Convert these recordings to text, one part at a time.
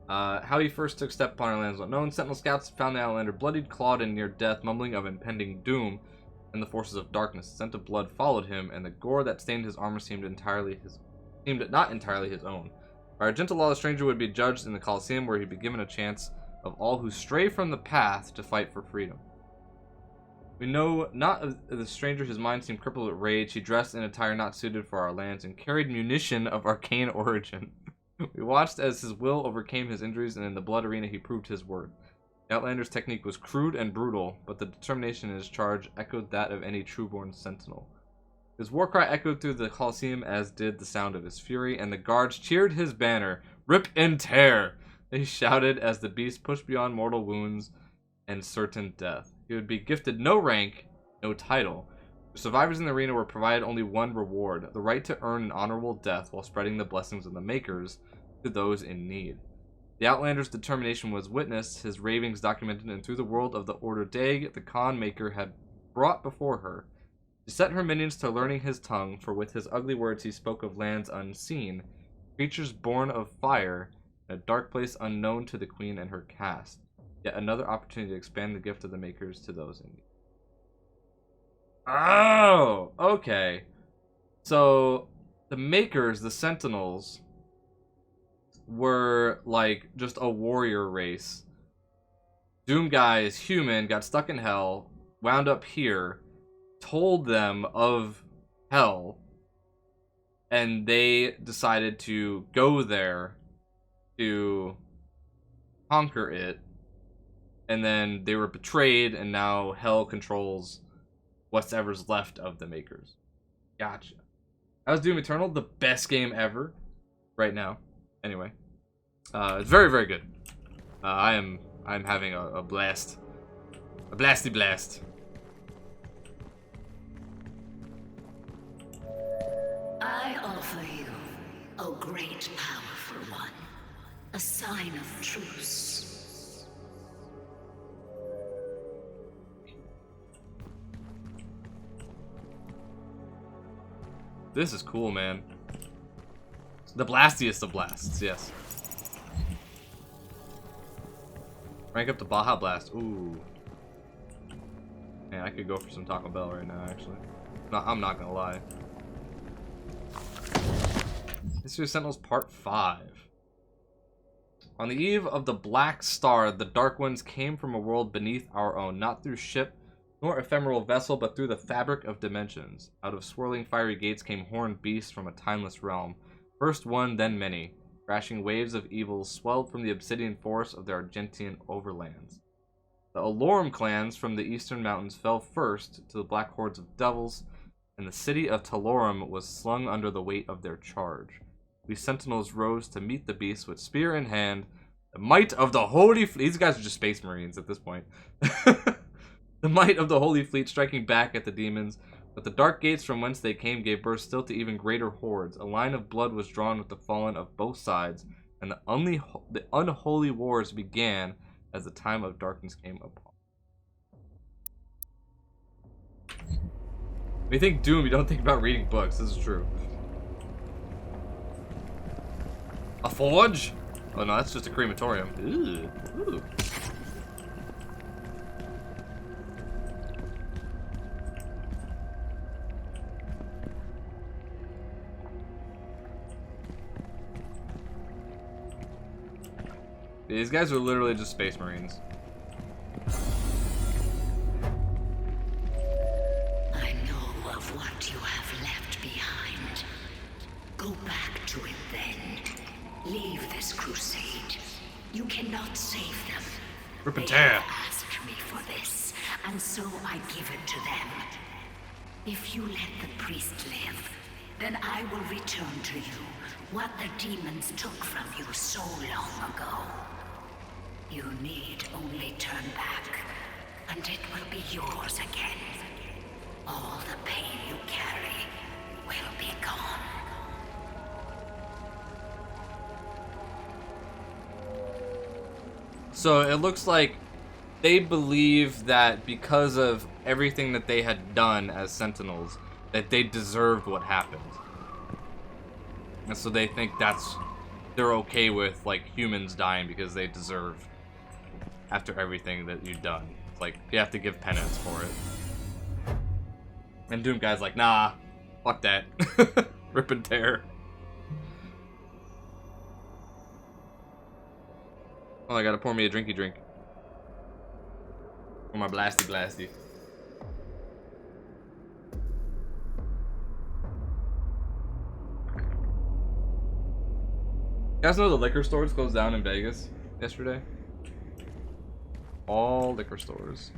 How he first took step upon our lands unknown. Sentinel scouts found the Outlander bloodied, clawed, and near death, mumbling of impending doom, and the forces of darkness. The scent of blood followed him, and the gore that stained his armor seemed not entirely his own. By our gentle law, the stranger would be judged in the Colosseum, where he'd be given a chance of all who stray from the path to fight for freedom. We know not of the stranger. His mind seemed crippled with rage. He dressed in attire not suited for our lands, and carried munition of arcane origin. We watched as his will overcame his injuries, and in the blood arena he proved his worth. The Outlander's technique was crude and brutal, but the determination in his charge echoed that of any true-born sentinel. His war cry echoed through the Colosseum, as did the sound of his fury, and the guards cheered his banner. Rip and tear! They shouted as the beast pushed beyond mortal wounds and certain death. He would be gifted no rank, no title. The survivors in the arena were provided only one reward, the right to earn an honorable death while spreading the blessings of the Maykrs to those in need. The Outlander's determination was witnessed, his ravings documented, and through the world of the Order Daig, the Khan Maykr had brought before her. She set her minions to learning his tongue, for with his ugly words he spoke of lands unseen, creatures born of fire, and a dark place unknown to the queen and her caste. Yet another opportunity to expand the gift of the Maykrs to those in need. Oh, okay. So, the Maykrs, the Sentinels, were like just a warrior race. Doom guy is human, got stuck in hell, wound up here, told them of hell, and they decided to go there to conquer it, and then they were betrayed, and now hell controls whatever's left of the Maykrs. Gotcha. That was Doom Eternal, the best game ever right now. Anyway, it's very, very good. I'm having a blast, a blasty blast. I offer you, O great powerful one, a sign of truce. This is cool, man. The blastiest of blasts, yes. Rank up to Baja Blast. Ooh. Man, I could go for some Taco Bell right now, actually. No, I'm not gonna lie. History of Sentinels Part 5. On the eve of the Black Star, the Dark Ones came from a world beneath our own, not through ship nor ephemeral vessel, but through the fabric of dimensions. Out of swirling fiery gates came horned beasts from a timeless realm. First one, then many. Crashing waves of evil swelled from the obsidian forests of the Argentian overlands. The Alorum clans from the eastern mountains fell first to the black hordes of devils, and the city of Talorum was slung under the weight of their charge. We sentinels rose to meet the beasts with spear in hand. The might of the Holy Fleet. These guys are just space marines at this point. The might of the Holy Fleet striking back at the demons. But the dark gates from whence they came gave birth still to even greater hordes. A line of blood was drawn with the fallen of both sides, and the unholy wars began as the time of darkness came upon. When you think Doom, you don't think about reading books. This is true. A forge? Oh no, that's just a crematorium. Ooh. Ooh. These guys are literally just space marines. I know of what you have left behind. Go back to it then. Leave this crusade. You cannot save them. Rip and They tear. have asked me for this, and so I give it to them. If you let the priest live, then I will return to you what the demons took from you so long ago. You need only turn back, and it will be yours again. All the pain you carry will be gone. So it looks like they believe that because of everything that they had done as Sentinels, that they deserved what happened. And so they think that's they're okay with like humans dying because they deserve after everything that you've done. It's like you have to give penance for it. And Doom Guy's like, nah, fuck that. Rip and tear. Oh, I gotta pour me a drinky drink. For my blasty blasty. You guys know the liquor stores closed down in Vegas yesterday? All liquor stores.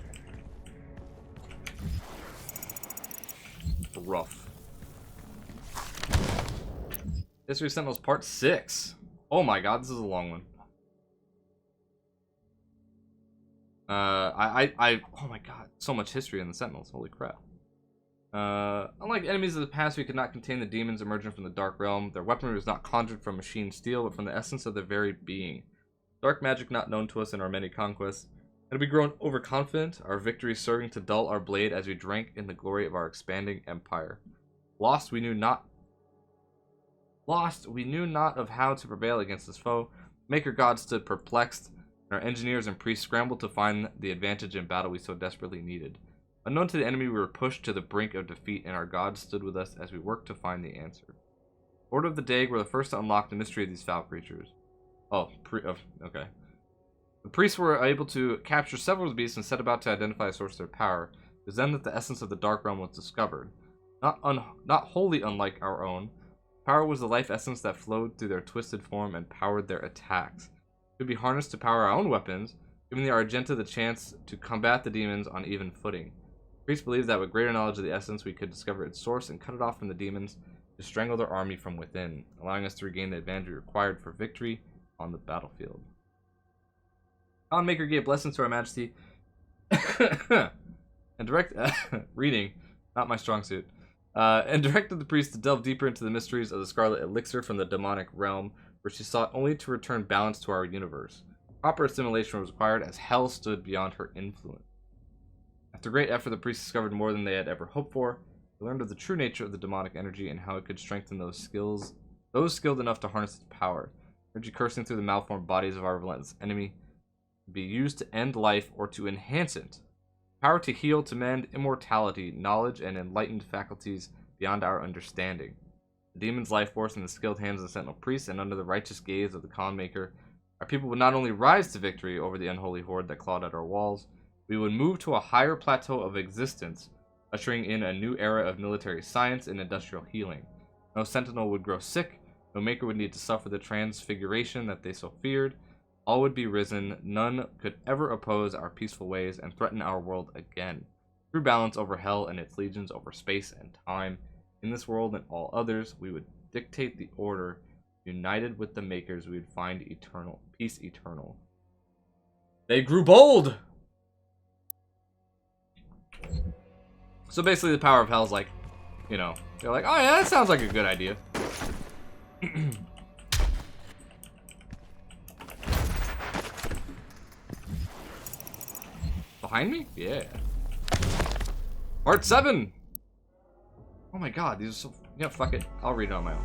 Rough. History Sentinels Part 6. Oh my god, this is a long one. Oh my god, so much history in the Sentinels, holy crap. Unlike enemies of the past, we could not contain the demons emerging from the Dark Realm. Their weaponry was not conjured from machine steel, but from the essence of their very being. Dark magic not known to us in our many conquests. Had we grown overconfident, our victory serving to dull our blade as we drank in the glory of our expanding empire. Lost, we knew not of how to prevail against this foe. Maker God stood perplexed, and our engineers and priests scrambled to find the advantage in battle we so desperately needed. Unknown to the enemy, we were pushed to the brink of defeat, and our God stood with us as we worked to find the answer. Order of the Dague were the first to unlock the mystery of these foul creatures. Okay. The priests were able to capture several of the beasts and set about to identify a source of their power. It was then that the essence of the Dark Realm was discovered. Not wholly unlike our own, power was the life essence that flowed through their twisted form and powered their attacks. It could be harnessed to power our own weapons, giving the Argenta the chance to combat the demons on even footing. Priests believed that with greater knowledge of the essence, we could discover its source and cut it off from the demons to strangle their army from within, allowing us to regain the advantage required for victory on the battlefield. Maykr gave blessings to our majesty and reading, not my strong suit, and directed the priest to delve deeper into the mysteries of the Scarlet Elixir from the demonic realm, where she sought only to return balance to our universe. Proper assimilation was required as hell stood beyond her influence. After great effort, the priests discovered more than they had ever hoped for. They learned of the true nature of the demonic energy and how it could strengthen those skilled enough to harness its power. Energy coursing through the malformed bodies of our relentless enemy could be used to end life or to enhance it. Power to heal, to mend, immortality, knowledge, and enlightened faculties beyond our understanding. The demon's life force in the skilled hands of the Sentinel priests and under the righteous gaze of the Khan Maykr, our people would not only rise to victory over the unholy horde that clawed at our walls, we would move to a higher plateau of existence, ushering in a new era of military science and industrial healing. No Sentinel would grow sick, no Maykr would need to suffer the transfiguration that they so feared. All would be risen, none could ever oppose our peaceful ways and threaten our world again. True balance over hell and its legions over space and time. In this world and all others, we would dictate the order. United with the Makers, we would find eternal peace eternal. They grew bold! So basically the power of hell is like, you know, they're like, oh yeah, that sounds like a good idea. Behind me? Yeah. Part 7! Oh my god, these are so... Yeah, fuck it. I'll read it on my own.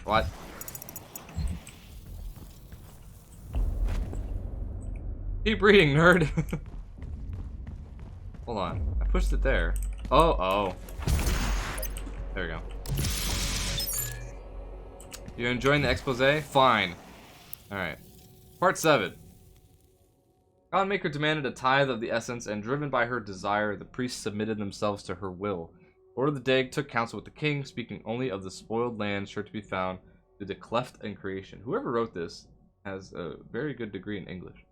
What? Keep reading, nerd. Hold on. I pushed it there. Oh. There we go. You enjoying the expose? Fine. Alright. Part 7. God Maykr demanded a tithe of the essence, and driven by her desire, the priests submitted themselves to her will. Order of the Dague took counsel with the king, speaking only of the spoiled land sure to be found through the cleft in creation. Whoever wrote this has a very good degree in English.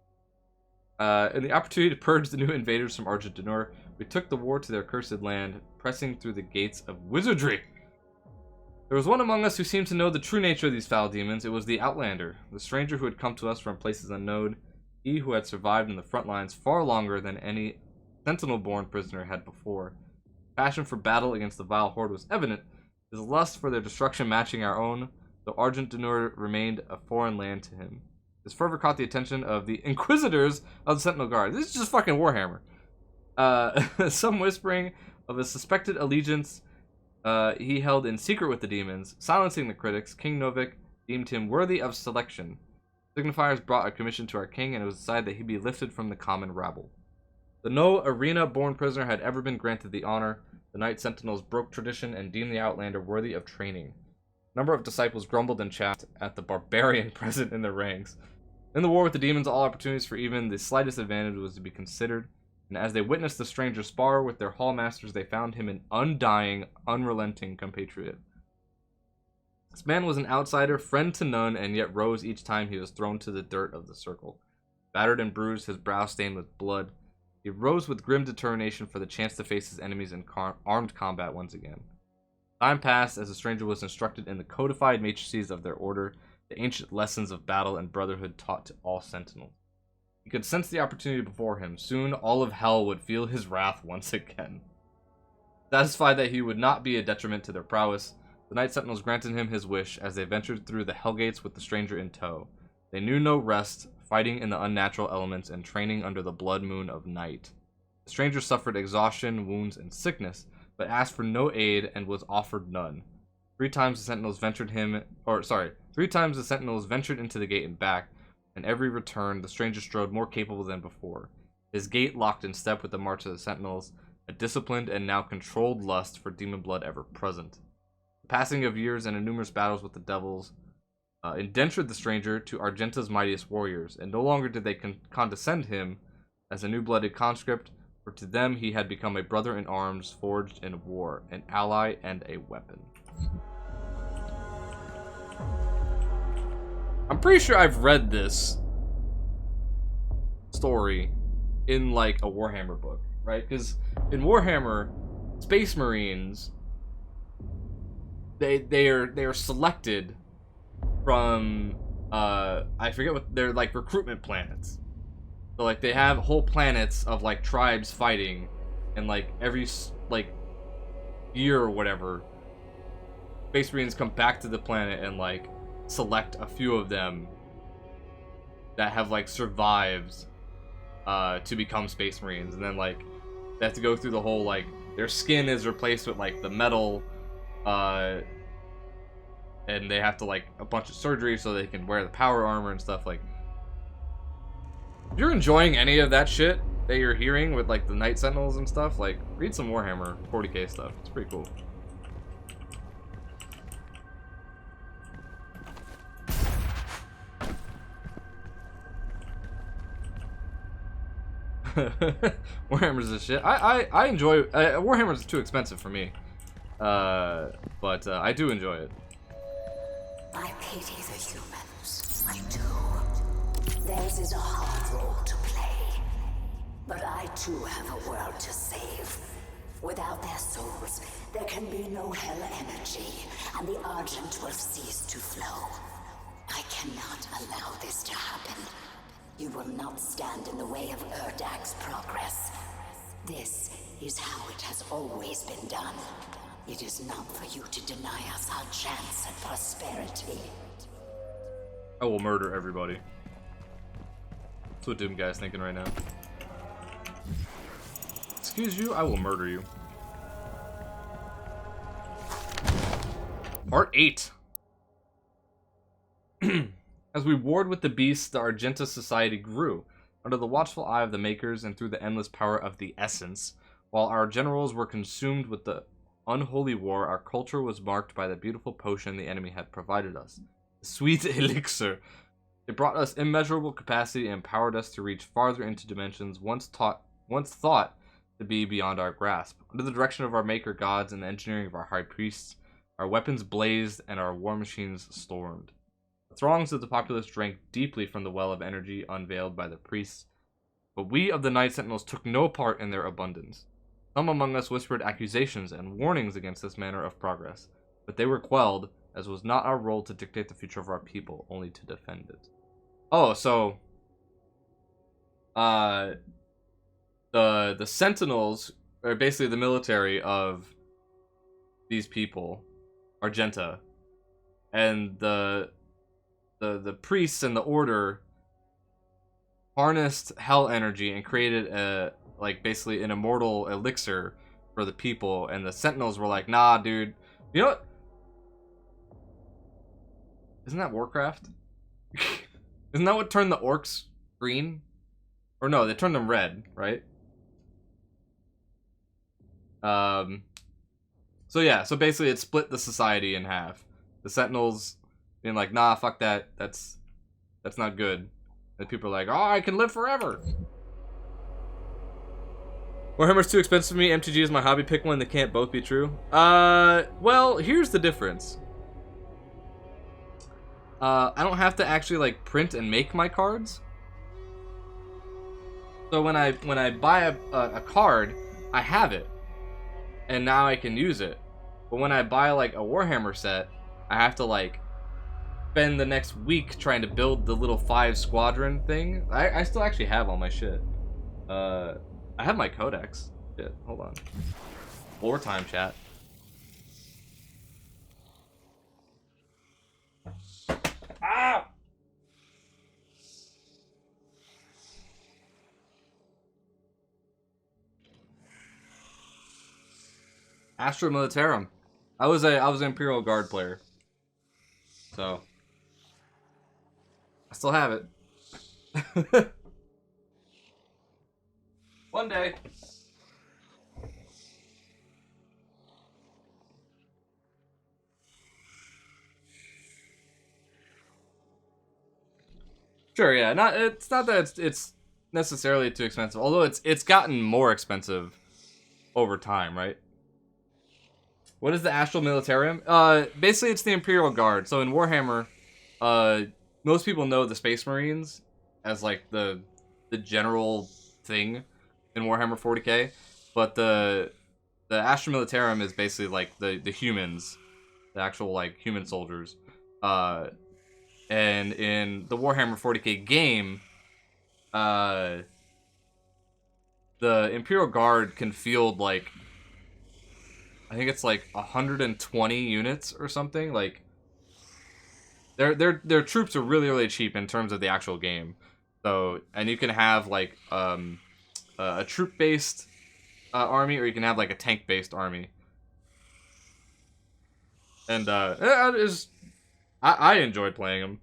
In the opportunity to purge the new invaders from Argent Denur, we took the war to their cursed land, pressing through the gates of wizardry. There was one among us who seemed to know the true nature of these foul demons. It was the Outlander, the stranger who had come to us from places unknown, he who had survived in the front lines far longer than any Sentinel-born prisoner had before. Passion for battle against the vile horde was evident, his lust for their destruction matching our own, though Argent Denur remained a foreign land to him. His fervor caught the attention of the Inquisitors of the Sentinel Guard. This is just fucking Warhammer. Some whispering of a suspected allegiance he held in secret with the demons. Silencing the critics, King Novik deemed him worthy of selection. Signifiers brought a commission to our king, and it was decided that he be lifted from the common rabble. Though no arena-born prisoner had ever been granted the honor, the Knight Sentinels broke tradition and deemed the Outlander worthy of training. A number of disciples grumbled and chaffed at the barbarian present in their ranks. In the war with the demons, all opportunities for even the slightest advantage was to be considered, and as they witnessed the stranger spar with their hall masters, they found him an undying, unrelenting compatriot. This man was an outsider, friend to none, and yet rose each time he was thrown to the dirt of the circle. Battered and bruised, his brow stained with blood, he rose with grim determination for the chance to face his enemies in armed combat once again. Time passed as the stranger was instructed in the codified matrices of their order, the ancient lessons of battle and brotherhood taught to all sentinels. He could sense the opportunity before him. Soon all of hell would feel his wrath once again. Satisfied that he would not be a detriment to their prowess, the Night Sentinels granted him his wish as they ventured through the Hellgates with the stranger in tow. They knew no rest, fighting in the unnatural elements and training under the blood moon of night. The stranger suffered exhaustion, wounds, and sickness, but asked for no aid and was offered none. 3 times the Sentinels ventured into the gate and back, and every return the stranger strode more capable than before. His gait locked in step with the march of the Sentinels, a disciplined and now controlled lust for demon blood ever present. The passing of years and numerous battles with the devils indentured the stranger to Argenta's mightiest warriors, and no longer did they condescend him as a new-blooded conscript, for to them he had become a brother in arms forged in war, an ally and a weapon. I'm pretty sure I've read this story in like a Warhammer book, right? Because in Warhammer, Space Marines, they are selected from I forget what they're like, recruitment planets. So like they have whole planets of like tribes fighting, and like every like year or whatever, Space Marines come back to the planet and like select a few of them that have like survived to become Space Marines, and then like they have to go through the whole like their skin is replaced with like the metal, and they have to like a bunch of surgery so they can wear the power armor and stuff. Like, if you're enjoying any of that shit that you're hearing with like the Night Sentinels and stuff, like read some Warhammer 40k stuff. It's pretty cool. Warhammer's this shit. I enjoy Warhammer's too expensive for me, but I do enjoy it. I pity the humans. I do. Theirs is a hard role to play, but I too have a world to save. Without their souls, there can be no hell energy, and the Argent will cease to flow. I cannot allow this to happen. You will not stand in the way of Erdag's progress. This is how it has always been done. It is not for you to deny us our chance at prosperity. I will murder everybody. That's what Doom Guy's thinking right now. Excuse you, I will murder you. Part 8. As we warred with the beasts, the Argenta society grew, under the watchful eye of the Makers and through the endless power of the Essence. While our generals were consumed with the unholy war, our culture was marked by the beautiful potion the enemy had provided us. The sweet elixir. It brought us immeasurable capacity and empowered us to reach farther into dimensions once thought to be beyond our grasp. Under the direction of our Maykr gods and the engineering of our high priests, our weapons blazed and our war machines stormed. The throngs of the populace drank deeply from the well of energy unveiled by the priests, but we of the Night Sentinels took no part in their abundance. Some among us whispered accusations and warnings against this manner of progress, but they were quelled, as was not our role to dictate the future of our people, only to defend it. Oh, so the Sentinels are basically the military of these people, Argenta, and the priests and the order harnessed hell energy and created a like basically an immortal elixir for the people, and the Sentinels were like, nah, dude. You know what? Isn't that Warcraft? Isn't that what turned the orcs green? Or no, they turned them red, right? So yeah, so basically it split the society in half. The Sentinels being like, nah, fuck that. That's not good. And people are like, oh, I can live forever. Warhammer's too expensive for me. MTG is my hobby. Pick one that can't both be true. Well, here's the difference. I don't have to actually like print and make my cards. So when I buy a card, I have it, and now I can use it. But when I buy like a Warhammer set, I have to like spend the next week trying to build the little 5 squadron thing. I still actually have all my shit. I have my codex. Shit, hold on. War time, chat. Ah! Astra Militarum. I was an Imperial Guard player. So I still have it. One day. Sure, yeah. It's not that it's necessarily too expensive, although it's gotten more expensive over time, right? What is the Astral Militarium? Basically it's the Imperial Guard. So in Warhammer, most people know the Space Marines as like the general thing in Warhammer 40k, but the Astra Militarum is basically like the humans, the actual like human soldiers. And in the Warhammer 40k game, the Imperial Guard can field like, I think it's like 120 units or something. Like their troops are really cheap in terms of the actual game. So, and you can have like a troop-based army, or you can have like a tank-based army. And I enjoyed playing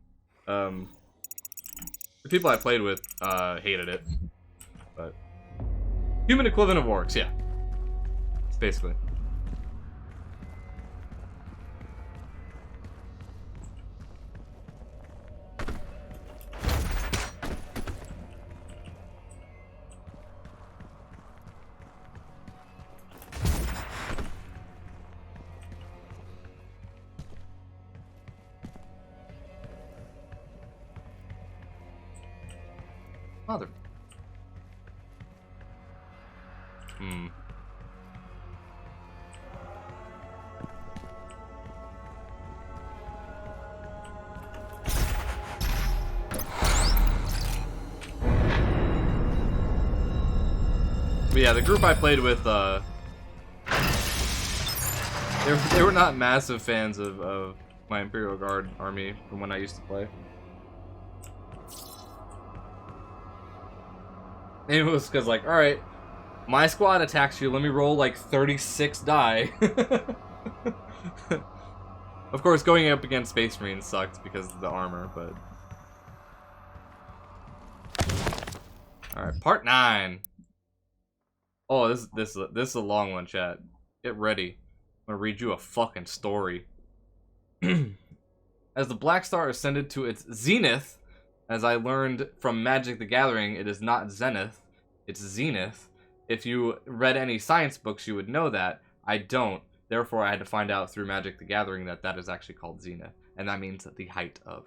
them. The people I played with hated it, but human equivalent of orcs, yeah, basically. Mother. But yeah, the group I played with, they were not massive fans of my Imperial Guard army from when I used to play. And it was because, like, alright, my squad attacks you, let me roll, like, 36 die. Of course, going up against Space Marines sucked because of the armor, but... Alright, part 9. Oh, this is a long one, chat. Get ready. I'm gonna read you a fucking story. As the Black Star ascended to its zenith, as I learned from Magic the Gathering, it is not zenith, it's zenith. If you read any science books, you would know that. I don't. Therefore, I had to find out through Magic the Gathering that is actually called zenith, and that means the height of.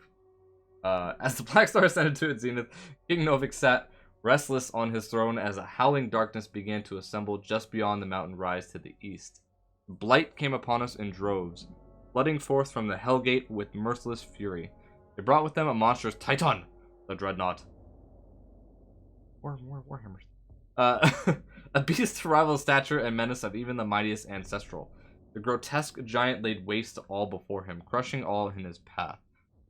As the Black Star ascended to its zenith, King Novik sat restless on his throne as a howling darkness began to assemble just beyond the mountain rise to the east. Blight came upon us in droves, flooding forth from the Hellgate with merciless fury. They brought with them a monstrous Titan, the Dreadnought. More Warhammers. A beast to rival stature and menace of even the mightiest ancestral. The grotesque giant laid waste to all before him, crushing all in his path.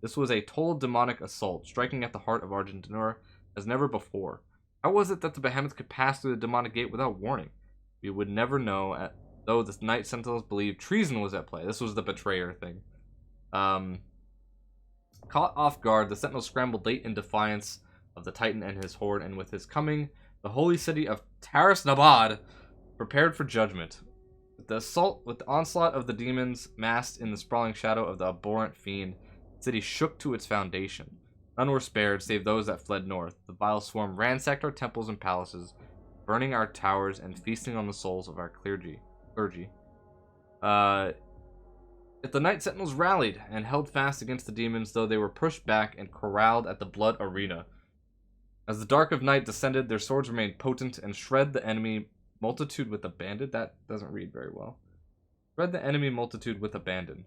This was a total demonic assault, striking at the heart of Argentinor, as never before. How was it that the behemoth could pass through the demonic gate without warning? We would never know, though the Night Sentinels believed treason was at play. This was the betrayer thing. Caught off guard, the Sentinels scrambled late in defiance of the Titan and his horde, and with his coming, the holy city of Taras Nabad prepared for judgment. With the onslaught of the demons masked in the sprawling shadow of the abhorrent fiend, the city shook to its foundation. None were spared, save those that fled north. The vile swarm ransacked our temples and palaces, burning our towers and feasting on the souls of our clergy. Yet the Night Sentinels rallied and held fast against the demons, though they were pushed back and corralled at the blood arena. As the dark of night descended, their swords remained potent and shred the enemy multitude with abandon. That doesn't read very well. Shred the enemy multitude with abandon.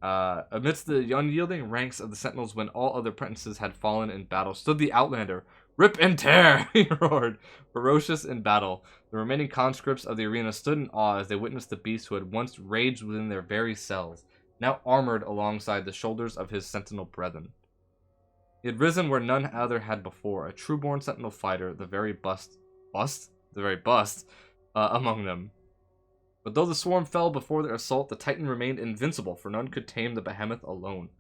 Amidst the unyielding ranks of the Sentinels, when all other apprentices had fallen in battle, stood the Outlander. "Rip and tear!" he roared, ferocious in battle. The remaining conscripts of the arena stood in awe as they witnessed the beast who had once raged within their very cells, now armored alongside the shoulders of his sentinel brethren. He had risen where none other had before, a true-born sentinel fighter, the very bust among them. But though the swarm fell before their assault, the Titan remained invincible, for none could tame the behemoth alone.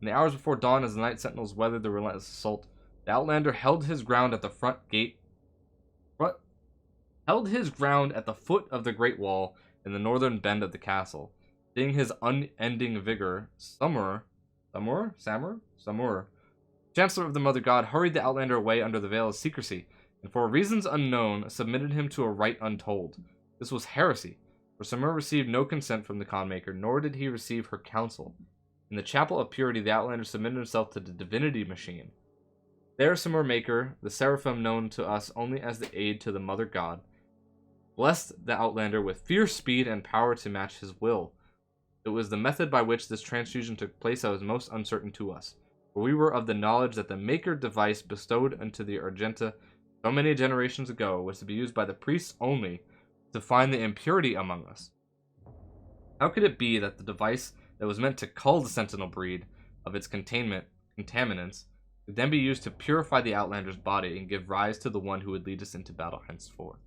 In the hours before dawn, as the Night Sentinels weathered the relentless assault, the Outlander held his ground at the foot of the Great Wall in the northern bend of the castle. Seeing his unending vigor, Samur, Chancellor of the Mother God, hurried the Outlander away under the veil of secrecy, and for reasons unknown, submitted him to a rite untold. This was heresy, for Samur received no consent from the Maykr, nor did he receive her counsel. In the Chapel of Purity, the Outlander submitted himself to the divinity machine. There Samur Maykr, the seraphim known to us only as the aid to the Mother God, blessed the Outlander with fierce speed and power to match his will. It was the method by which this transfusion took place that was most uncertain to us, for we were of the knowledge that the Maykr device bestowed unto the Argenta so many generations ago was to be used by the priests only to find the impurity among us. How could it be that the device that was meant to cull the sentinel breed of its contaminants could then be used to purify the Outlander's body and give rise to the one who would lead us into battle henceforth?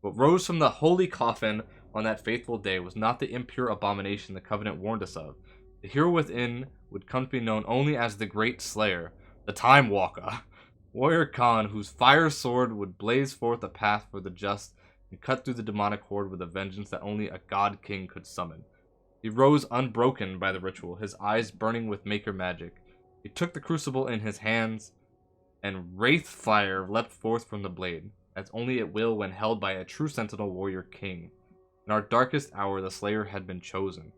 What rose from the holy coffin on that faithful day was not the impure abomination the Covenant warned us of. The hero within would come to be known only as the Great Slayer, the Time Walker, Warrior Khan, whose fire sword would blaze forth a path for the just and cut through the demonic horde with a vengeance that only a god king could summon. He rose unbroken by the ritual, his eyes burning with Maykr magic. He took the crucible in his hands, and wraith fire leapt forth from the blade, as only it will when held by a true sentinel warrior king. In our darkest hour, the Slayer had been chosen.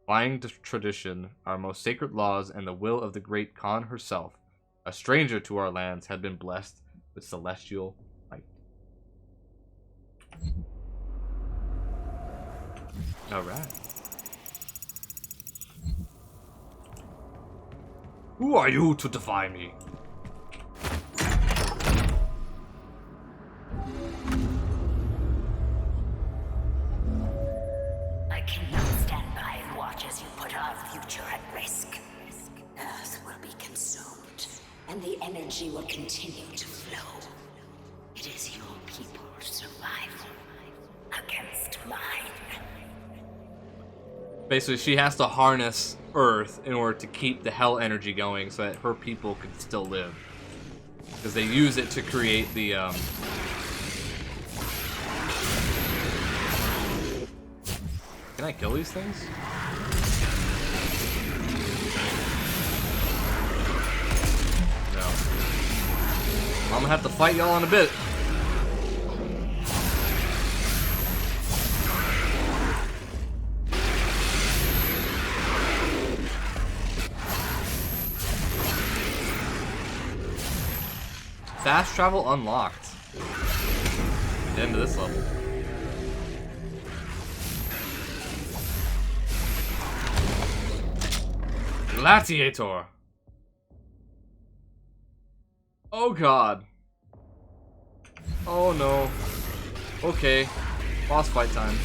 Defying tradition, our most sacred laws, and the will of the great Khan herself, a stranger to our lands, had been blessed with celestial light. Alright. Who are you to defy me? I cannot stand by and watch as you put our future at risk. Earth will be consumed, and the energy will continue to flow. It is your people's survival against mine. Basically, she has to harness Earth in order to keep the hell energy going so that her people could still live. Because they use it to create the, Can I kill these things? No. I'm gonna have to fight y'all in a bit. Fast travel unlocked. The end of this level. Gladiator. Oh god. Oh no. Okay. Boss fight time.